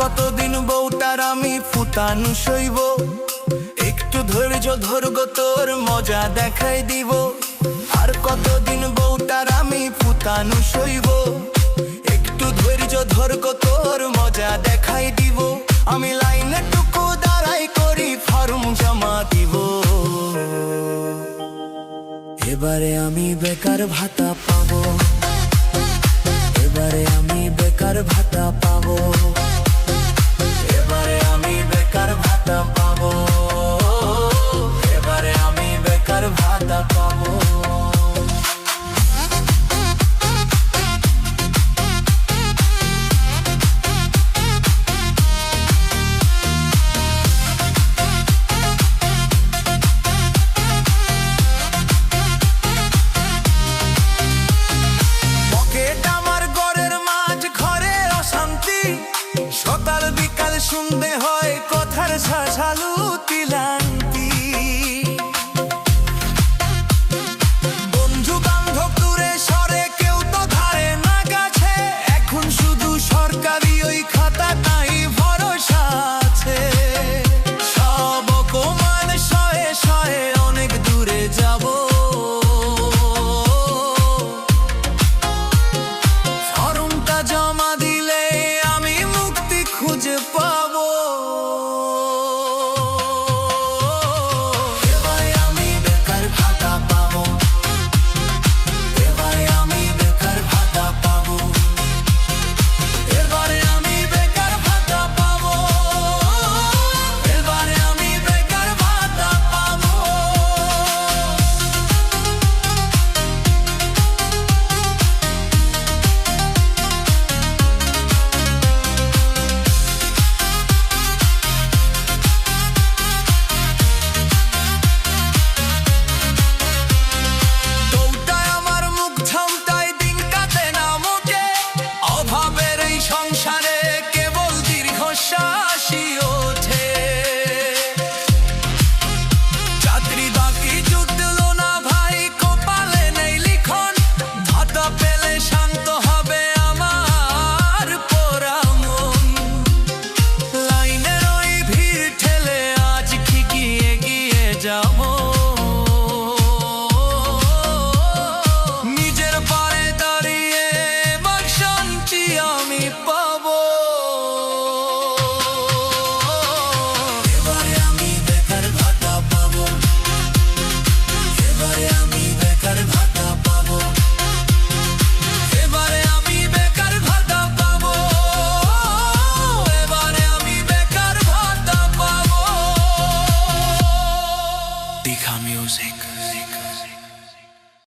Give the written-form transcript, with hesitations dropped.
কতদিন বউটার আমি ফুটানো সইব, একটু ধৈর্য ধরব তোর মজা দেখাই দিব। আর কতদিন বউটার আমি ফুটানো সইব, একটু ধৈর্য ধরব তোর মজা দেখাই দিব। আমি লাইনে টুকু দাঁড়াই করি ফর্ম জমা দিব। এবারে আমি বেকার ভাতা পাবো, এবারে আমি বেকার ভাতা পাবো, এবারে আমি বেকার ভাতা পাবো, এবারে আমি বেকার ভাতা পাবো। সকাল বিকাল শুনতে হয় কথার ঝাঝালু তিলান।